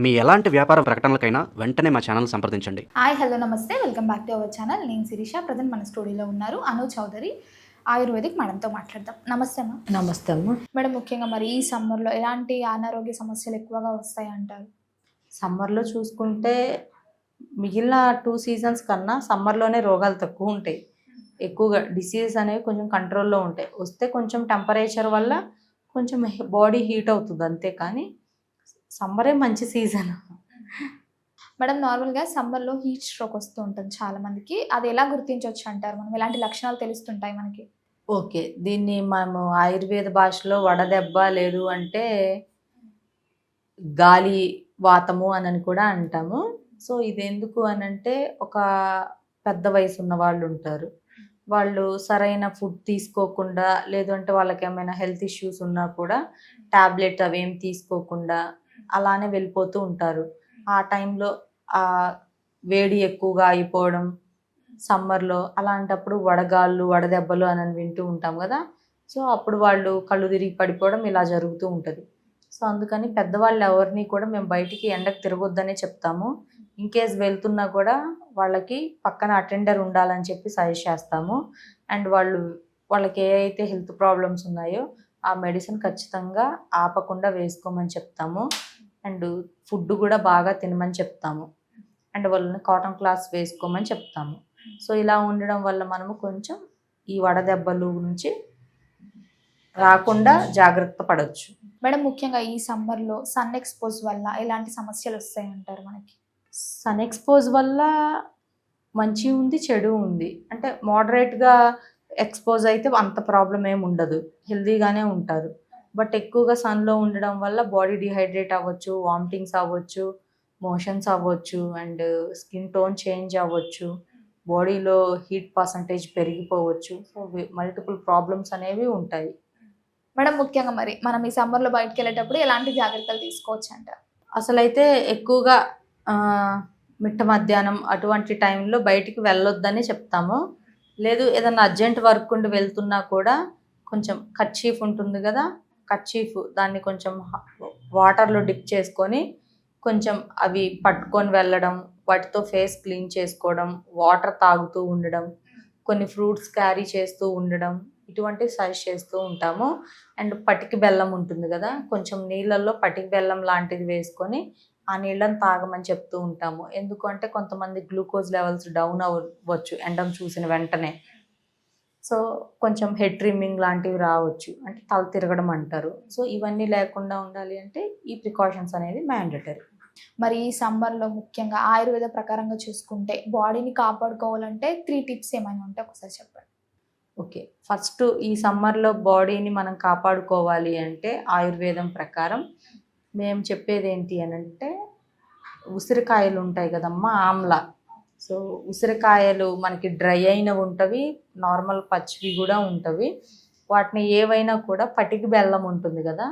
మీ ఎలాంటి వ్యాపార ప్రకటనలకైనా వెంటనే మా ఛానల్ సంప్రదించండి. హాయ్ హలో నమస్తే, welcome back to our channel. నేను శిరీష. ప్రజెంట్ మన స్టూడియోలో ఉన్నారు అను చౌదరి, ఆయుర్వేదిక్. మేడంతో మాట్లాడదాం. నమస్తే అమ్మా. నమస్తే అమ్మ. మేడం, ముఖ్యంగా మరి ఈ సమ్మర్లో ఎలాంటి అనారోగ్య సమస్యలు ఎక్కువగా వస్తాయి అంటారు? సమ్మర్లో చూసుకుంటే మిగిలిన 2 సీజన్స్ కన్నా సమ్మర్లోనే రోగాలు తక్కువ ఉంటాయి. ఎక్కువగా డిసీజెస్ అనేవి కొంచెం కంట్రోల్లో ఉంటాయి. వస్తే కొంచెం టెంపరేచర్ వల్ల కొంచెం బాడీ హీట్ అవుతుంది అంతే, కానీ సమ్మరే మంచి సీజన్. మేడం, నార్మల్గా సమ్మర్లో హీట్ స్ట్రోక్ వస్తూ ఉంటుంది చాలా మందికి. అది ఎలా గుర్తించవచ్చు అంటారు? మనం ఎలాంటి లక్షణాలు తెలుస్తుంటాయి మనకి? ఓకే, దీన్ని మనము ఆయుర్వేద భాషలో వడదెబ్బ లేదు అంటే గాలి వాతము అని కూడా అంటాము. సో ఇది ఎందుకు అని అంటే, ఒక పెద్ద వయసు ఉన్న వాళ్ళు ఉంటారు, వాళ్ళు సరైన ఫుడ్ తీసుకోకుండా, లేదు అంటే వాళ్ళకి ఏమైనా హెల్త్ ఇష్యూస్ ఉన్నా కూడా ట్యాబ్లెట్ అవేం తీసుకోకుండా అలానే వెళ్ళిపోతూ ఉంటారు. ఆ టైంలో ఆ వేడి ఎక్కువగా అయిపోవడం సమ్మర్లో, అలాంటప్పుడు వడగాళ్ళు వడదెబ్బలు అని వింటూ ఉంటాం కదా. సో అప్పుడు వాళ్ళు కళ్ళు తిరిగి పడిపోవడం ఇలా జరుగుతూ ఉంటుంది. సో అందుకని పెద్దవాళ్ళు ఎవరిని కూడా మేము బయటికి ఎండకు తిరగొద్దనే చెప్తాము. ఇన్కేస్ వెళ్తున్నా కూడా వాళ్ళకి పక్కన అటెండర్ ఉండాలని చెప్పి సజెస్ట్ చేస్తాము. అండ్ వాళ్ళకి ఏ అయితే హెల్త్ ప్రాబ్లమ్స్ ఉన్నాయో ఆ మెడిసిన్ ఖచ్చితంగా ఆపకుండా వేసుకోమని చెప్తాము. అండ్ ఫుడ్ కూడా బాగా తినమని చెప్తాము. అండ్ వాళ్ళని కాటన్ క్లాత్స్ వేసుకోమని చెప్తాము. సో ఇలా ఉండడం వల్ల మనము కొంచెం ఈ వడదెబ్బలు నుంచి రాకుండా జాగ్రత్త పడవచ్చు. మేడం, ముఖ్యంగా ఈ సమ్మర్లో సన్ ఎక్స్పోజ్ వల్ల ఎలాంటి సమస్యలు వస్తాయి అంటారు మనకి? సన్ ఎక్స్పోజ్ వల్ల మంచి ఉంది, చెడు ఉంది. అంటే మోడరేట్గా ఎక్స్పోజ్ అయితే అంత ప్రాబ్లం ఏమి ఉండదు, హెల్తీగానే ఉంటారు. బట్ ఎక్కువగా సన్లో ఉండడం వల్ల బాడీ డిహైడ్రేట్ అవ్వచ్చు, వామిటింగ్స్ అవ్వచ్చు, మోషన్స్ అవ్వచ్చు, అండ్ స్కిన్ టోన్ చేంజ్ అవ్వచ్చు, బాడీలో హీట్ పర్సంటేజ్ పెరిగిపోవచ్చు. సో మల్టిపుల్ ప్రాబ్లమ్స్ అనేవి ఉంటాయి. మేడం, ముఖ్యంగా మరి మనం ఈ సమ్మర్లో బయటకు వెళ్ళేటప్పుడు ఎలాంటి జాగ్రత్తలు తీసుకోవచ్చు అంటారు? అసలైతే ఎక్కువగా మిట్ట మధ్యాహ్నం అటువంటి టైంలో బయటికి వెళ్ళొద్దని చెప్తాము. లేదు ఏదైనా అర్జెంట్ వర్క్ ఉండి వెళ్తున్నా కూడా కొంచెం కర్చీఫ్ ఉంటుంది కదా, కర్చీఫ్ దాన్ని కొంచెం వాటర్లో డిప్ చేసుకొని కొంచెం అవి పట్టుకొని వెళ్ళడం, వాటితో ఫేస్ క్లీన్ చేసుకోవడం, వాటర్ తాగుతూ ఉండడం, కొన్ని ఫ్రూట్స్ క్యారీ చేస్తూ ఉండడం, ఇటువంటి సజెస్ట్ చేస్తూ ఉంటాము. అండ్ పటికి బెల్లం ఉంటుంది కదా, కొంచెం నీళ్ళల్లో పటికి బెల్లం లాంటిది వేసుకొని ఆ నీళ్ళని తాగమని చెప్తూ ఉంటాము. ఎందుకంటే కొంతమంది గ్లూకోజ్ లెవెల్స్ డౌన్ అవ్వచ్చు ఎండను చూసిన వెంటనే. సో కొంచెం హెడ్ ట్రిమ్మింగ్ లాంటివి రావచ్చు, అంటే తల తిరగడం అంటారు. సో ఇవన్నీ లేకుండా ఉండాలి అంటే ఈ ప్రికాషన్స్ అనేది మ్యాండేటరీ. మరి ఈ సమ్మర్లో ముఖ్యంగా ఆయుర్వేద ప్రకారంగా చూసుకుంటే బాడీని కాపాడుకోవాలంటే 3 టిప్స్ ఏమైనా ఉంటే ఒకసారి చెప్పండి. ఓకే, ఫస్ట్ ఈ సమ్మర్లో బాడీని మనం కాపాడుకోవాలి అంటే ఆయుర్వేదం ప్రకారం మేము చెప్పేది ఏంటి అని అంటే, ఉసిరికాయలు ఉంటాయి కదమ్మా, ఆమ్లా. సో ఉసిరికాయలు మనకి డ్రై అయినవి ఉంటవి, నార్మల్ పచ్చివి కూడా ఉంటవి. వాటిని ఏవైనా కూడా పటికి బెల్లం ఉంటుంది కదా,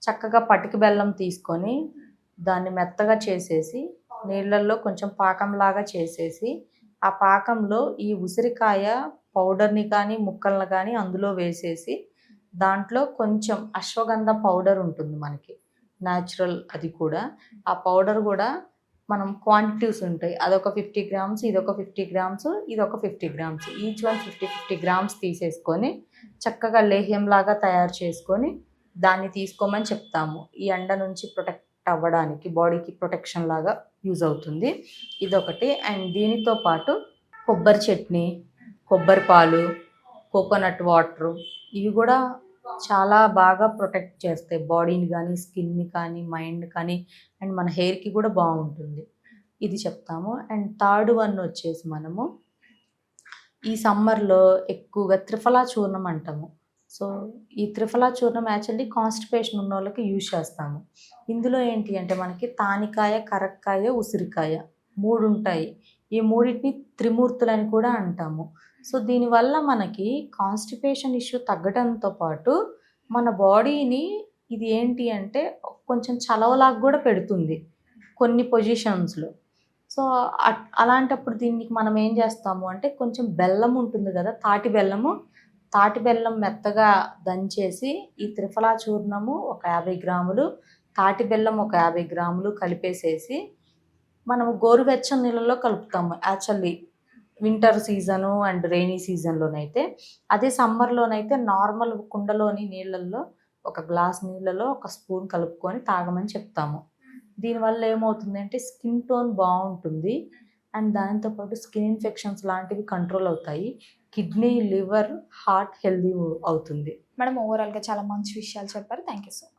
చక్కగా పటికి బెల్లం తీసుకొని దాన్ని మెత్తగా చేసేసి నీళ్ళల్లో కొంచెం పాకంలాగా చేసేసి, ఆ పాకంలో ఈ ఉసిరికాయ పౌడర్ని కానీ ముక్కలను కానీ అందులో వేసేసి, దాంట్లో కొంచెం అశ్వగంధ పౌడర్ ఉంటుంది మనకి న్యాచురల్, అది కూడా ఆ పౌడర్ కూడా మనం క్వాంటిటీస్ ఉంటాయి, అదొక 50 గ్రామ్స్, ఇదొక 50 గ్రామ్స్, ఇదొక 50 గ్రామ్స్, ఈచ్ వన్ 50 గ్రామ్స్ తీసేసుకొని చక్కగా లేహ్యంలాగా తయారు చేసుకొని దాన్ని తీసుకోమని చెప్తాము. ఈ ఎండ నుంచి ప్రొటెక్ట్ అవ్వడానికి, బాడీకి ప్రొటెక్షన్ లాగా యూజ్ అవుతుంది, ఇదొకటి. అండ్ దీనితో పాటు కొబ్బరి చట్నీ, కొబ్బరి పాలు, కోకోనట్ వాటరు, ఇవి కూడా చాలా బాగా ప్రొటెక్ట్ చేస్తాయి బాడీని కానీ, స్కిన్ని కానీ, మైండ్ కానీ, అండ్ మన హెయిర్కి కూడా బాగుంటుంది, ఇది చెప్తాము. అండ్ థర్డ్ వన్ వచ్చేసి మనము ఈ సమ్మర్లో ఎక్కువగా త్రిఫలా చూర్ణం అంటాము. సో ఈ త్రిఫలా చూర్ణం యాక్చువల్లీ కాన్స్టిపేషన్ ఉన్న వాళ్ళకి యూజ్ చేస్తాము. ఇందులో ఏంటి అంటే మనకి తానికాయ, కరక్కాయ, ఉసిరికాయ 3 ఉంటాయి. ఈ మూడింటిని త్రిమూర్తులని కూడా అంటాము. సో దీనివల్ల మనకి కాన్స్టిపేషన్ ఇష్యూ తగ్గడంతో పాటు మన బాడీని ఇది ఏంటి అంటే కొంచెం చలవలాగా కూడా పెడుతుంది కొన్ని పొజిషన్స్లో. సో అలాంటప్పుడు దీనికి మనం ఏం చేస్తాము అంటే, కొంచెం బెల్లం ఉంటుంది కదా, తాటి బెల్లం మెత్తగా దంచేసి ఈ త్రిఫలా చూర్ణము ఒక 50 గ్రాములు, తాటి బెల్లం ఒక 50 గ్రాములు కలిపేసేసి మనము గోరువెచ్చని నీళ్ళలో కలుపుతాము actually winter season and rainy సీజన్లోనైతే. అదే సమ్మర్లోనైతే నార్మల్ కుండలోని నీళ్ళల్లో ఒక గ్లాస్ నీళ్ళలో ఒక స్పూన్ కలుపుకొని తాగమని చెప్తాము. దీనివల్ల ఏమవుతుందంటే స్కిన్ టోన్ బాగుంటుంది అండ్ దాంతోపాటు స్కిన్ ఇన్ఫెక్షన్స్ లాంటివి కంట్రోల్ అవుతాయి. కిడ్నీ, లివర్, హార్ట్ హెల్దీ అవుతుంది. మేడం ఓవరాల్గా చాలా మంచి విషయాలు చెప్పారు. Thank you so much.